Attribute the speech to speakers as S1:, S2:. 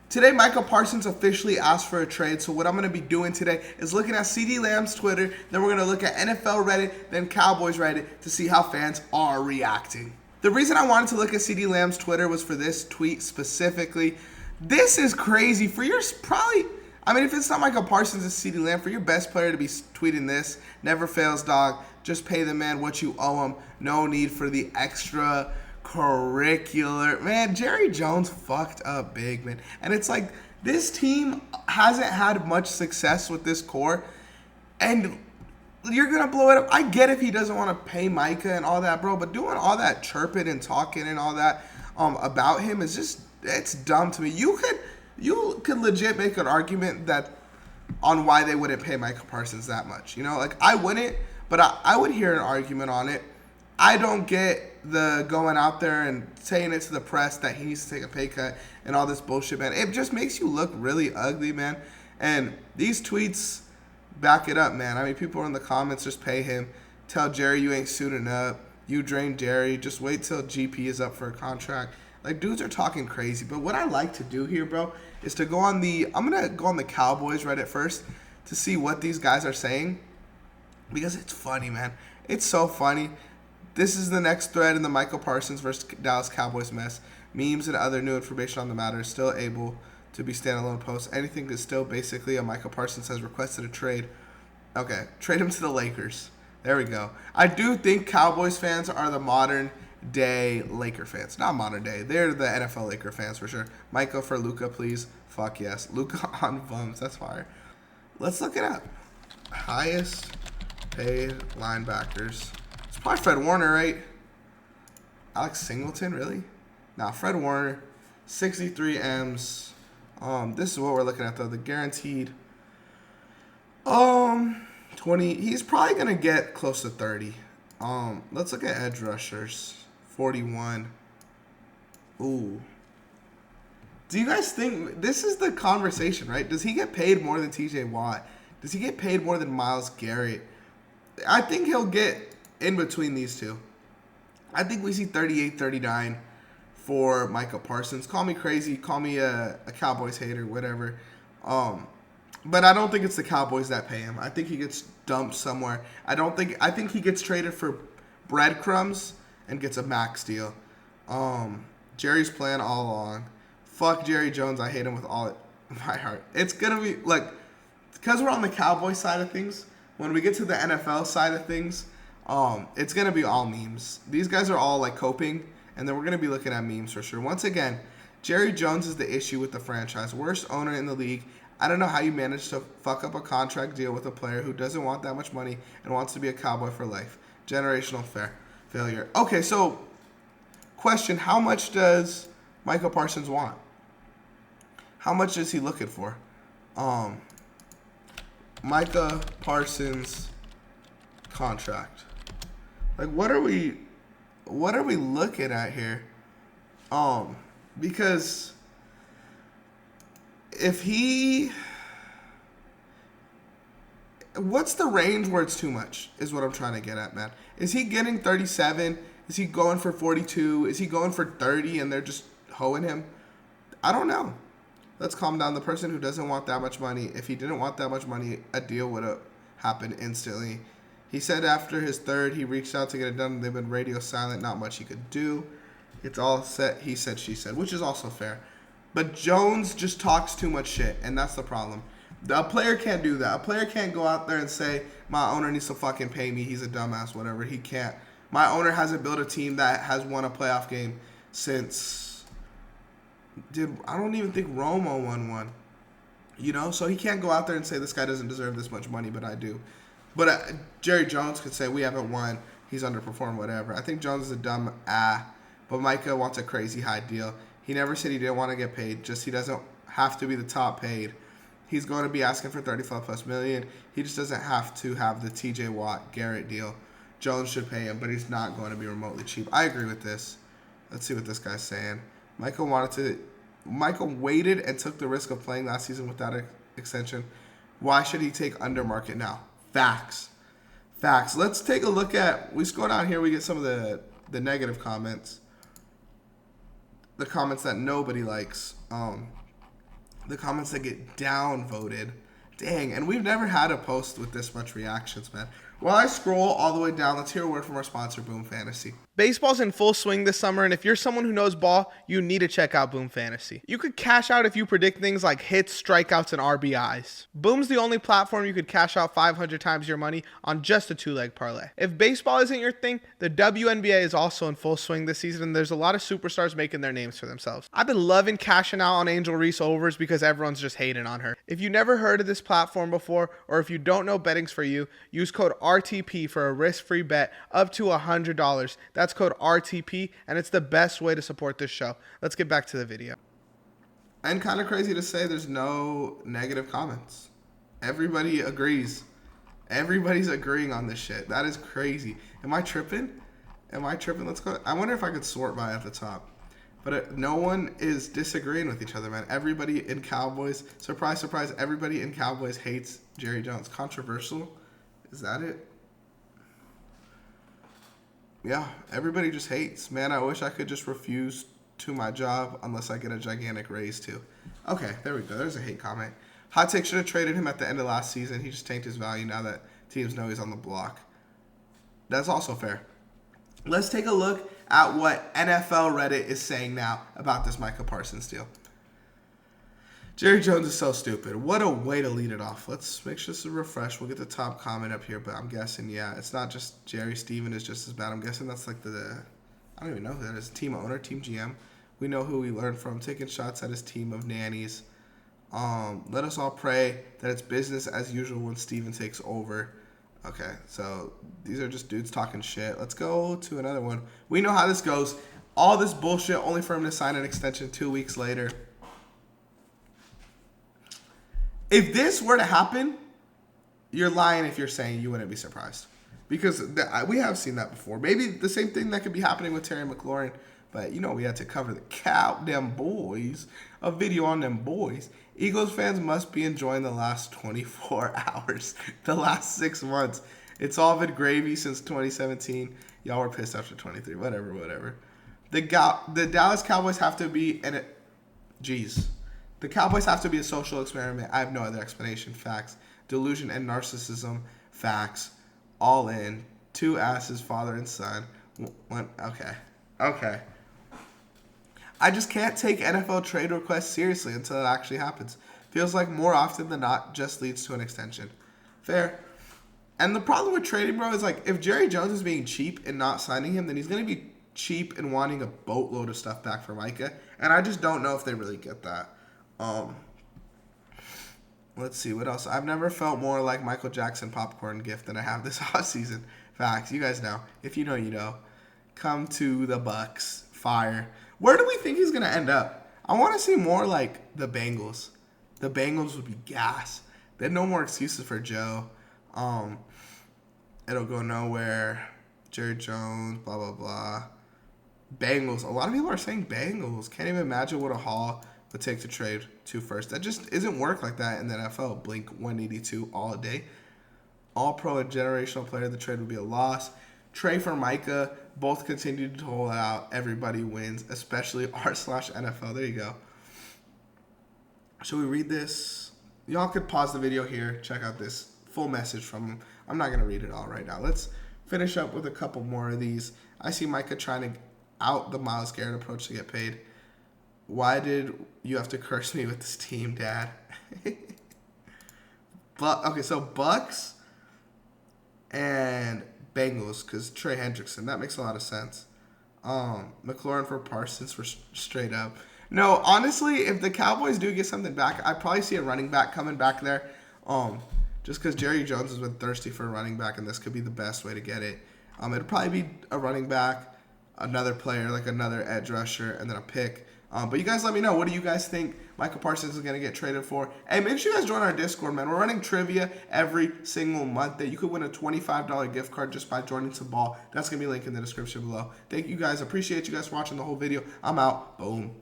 S1: Today, Micah Parsons officially asked for a trade, so what I'm going to be doing today is looking at CeeDee Lamb's Twitter, then we're going to look at NFL Reddit, then Cowboys Reddit to see how fans are reacting. The reason I wanted to look at CeeDee Lamb's Twitter was for this tweet specifically. This is crazy. For your if it's not Micah Parsons, it's CeeDee Lamb. For your best player to be tweeting this, never fails, dog. Just pay the man what you owe him. No need for the extra curricular. Man, Jerry Jones fucked up big, man. And it's like, this team hasn't had much success with this core, and you're going to blow it up. I get if he doesn't want to pay Micah and all that, bro, but doing all that chirping and talking and all that about him is just, it's dumb to me. You could legit make an argument that on why they wouldn't pay Micah Parsons that much. You know, like, I wouldn't, but I would hear an argument on it. I don't get the going out there and saying it to the press that he needs to take a pay cut and all this bullshit, man. It just makes you look really ugly, man. And these tweets back it up, man. I mean, people in the comments, just pay him. Tell Jerry you ain't suiting up. You drain Jerry. Just wait till GP is up for a contract. Like, dudes are talking crazy. But what I like to do here, bro, is to go on I'm going to go on the Cowboys Reddit first to see what these guys are saying, because it's funny, man. It's so funny. This is the next thread in the Micah Parsons versus Dallas Cowboys mess. Memes and other new information on the matter is still able to be standalone posts. Anything is still basically a Micah Parsons has requested a trade. Okay, trade him to the Lakers. There we go. I do think Cowboys fans are the modern day Laker fans. Not modern day. They're the NFL Laker fans for sure. Micah for Luka, please. Fuck yes. Luka on bums. That's fire. Let's look it up. Highest paid linebackers. Probably Fred Warner, right? Alex Singleton, really? Nah, Fred Warner, 63 M's. This is what we're looking at, though. The guaranteed 20. He's probably gonna get close to 30. Let's look at edge rushers. 41. Ooh. Do you guys think this is the conversation, right? Does he get paid more than TJ Watt? Does he get paid more than Myles Garrett? I think he'll get in between these two. I think we see 38, 39 for Micah Parsons. Call me crazy, call me a Cowboys hater, whatever. But I don't think it's the Cowboys that pay him. I think he gets dumped somewhere. I think he gets traded for breadcrumbs and gets a max deal. Jerry's plan all along. Fuck Jerry Jones. I hate him with all my heart. It's gonna be like, because we're on the Cowboys side of things, when we get to the NFL side of things, it's going to be all memes. These guys are all like coping, and then we're going to be looking at memes for sure. Once again, Jerry Jones is the issue with the franchise. Worst owner in the league. I don't know how you managed to fuck up a contract deal with a player who doesn't want that much money and wants to be a Cowboy for life. Generational failure. Okay, so question, how much does Micah Parsons want? How much is he looking for? Micah Parsons contract. Like, what are we looking at here? Because what's the range where it's too much is what I'm trying to get at, man. Is he getting 37? Is he going for 42? Is he going for 30 and they're just hoeing him? I don't know. Let's calm down. The person who doesn't want that much money, if he didn't want that much money, a deal would have happened instantly. He said after his third, he reached out to get it done. They've been radio silent. Not much he could do. It's all set. He said, she said, which is also fair. But Jones just talks too much shit, and that's the problem. A player can't do that. A player can't go out there and say, my owner needs to fucking pay me. He's a dumbass, whatever. He can't. My owner hasn't built a team that has won a playoff game since, I don't even think Romo won one. You know? So he can't go out there and say this guy doesn't deserve this much money, but I do. But Jerry Jones could say, we haven't won. He's underperformed, whatever. I think Jones is a dumb but Micah wants a crazy high deal. He never said he didn't want to get paid. Just he doesn't have to be the top paid. He's going to be asking for $35+ million. He just doesn't have to have the TJ Watt Garrett deal. Jones should pay him, but he's not going to be remotely cheap. I agree with this. Let's see what this guy's saying. Michael waited and took the risk of playing last season without an extension. Why should he take under market now? Facts. Let's take a look at, we scroll down here, we get some of the negative comments. The comments that nobody likes. The comments that get downvoted. Dang, and we've never had a post with this much reactions, man. While I scroll all the way down, let's hear a word from our sponsor, Boom Fantasy. Baseball's in full swing this summer, and if you're someone who knows ball, you need to check out Boom Fantasy. You could cash out if you predict things like hits, strikeouts, and RBIs. Boom's the only platform you could cash out 500 times your money on just a 2-leg parlay. If baseball isn't your thing, the WNBA is also in full swing this season, and there's a lot of superstars making their names for themselves. I've been loving cashing out on Angel Reese overs because everyone's just hating on her. If you never heard of this platform before, or if you don't know betting's for you, use code RTP for a risk-free bet up to $100. That's code RTP, and it's the best way to support this show. Let's get back to the video. And kind of crazy to say there's no negative comments. Everybody agrees. Everybody's agreeing on this shit. That is crazy. Am I tripping? Let's go. I wonder if I could sort by at the top. But no one is disagreeing with each other, man. Everybody in Cowboys, surprise, surprise, everybody in Cowboys hates Jerry Jones. Controversial? Is that it? Yeah, everybody just hates. Man, I wish I could just refuse to my job unless I get a gigantic raise too. Okay, there we go. There's a hate comment. Hot Take should have traded him at the end of last season. He just tanked his value now that teams know he's on the block. That's also fair. Let's take a look at what NFL Reddit is saying now about this Micah Parsons deal. Jerry Jones is so stupid. What a way to lead it off. Let's make sure this is a refresh. We'll get the top comment up here, but I'm guessing, yeah, it's not just Jerry. Steven is just as bad. I'm guessing that's like I don't even know who that is. Team owner, team GM. We know who we learned from. Taking shots at his team of nannies. Let us all pray that it's business as usual when Steven takes over. Okay, so these are just dudes talking shit. Let's go to another one. We know how this goes. All this bullshit only for him to sign an extension 2 weeks later. If this were to happen, you're lying if you're saying you wouldn't be surprised. Because we have seen that before. Maybe the same thing that could be happening with Terry McLaurin. But, we had to cover them boys. A video on them boys. Eagles fans must be enjoying the last 24 hours. The last 6 months. It's all been gravy since 2017. Y'all were pissed after 23. Whatever. The Dallas Cowboys have to be... The Cowboys have to be a social experiment. I have no other explanation. Facts. Delusion and narcissism. Facts. All in. 2 asses, father and son. One. Okay. I just can't take NFL trade requests seriously until it actually happens. Feels like more often than not just leads to an extension. Fair. And the problem with trading, bro, is like if Jerry Jones is being cheap and not signing him, then he's going to be cheap and wanting a boatload of stuff back for Micah. And I just don't know if they really get that. Let's see what else. I've never felt more like Michael Jackson popcorn gift than I have this offseason. Facts. You guys know. If you know, you know. Come to the Bucks. Fire. Where do we think he's going to end up? I want to see more like the Bengals. The Bengals would be gas. There's no more excuses for Joe. It'll go nowhere. Jerry Jones, blah, blah, blah. Bengals. A lot of people are saying Bengals. Can't even imagine what a haul would take to trade to first. That just isn't work like that in the NFL. Blink 182 all day. All pro and generational player. The trade would be a loss. Trey for Micah. Both continue to hold out. Everybody wins, especially r/NFL. There you go. Should we read this? Y'all could pause the video here. Check out this full message from him. I'm not going to read it all right now. Let's finish up with a couple more of these. I see Micah trying to out the Myles Garrett approach to get paid. Why did you have to curse me with this team, Dad? But okay, so Bucks and Bengals, because Trey Hendrickson. That makes a lot of sense. McLaurin for Parsons for straight up. No, honestly, if the Cowboys do get something back, I'd probably see a running back coming back there. Just because Jerry Jones has been thirsty for a running back, and this could be the best way to get it. It'd probably be a running back, another player, like another edge rusher, and then a pick. But you guys let me know. What do you guys think Micah Parsons is going to get traded for? And make sure you guys join our Discord, man. We're running trivia every single month that you could win a $25 gift card just by joining some ball. That's going to be linked in the description below. Thank you guys. Appreciate you guys watching the whole video. I'm out. Boom.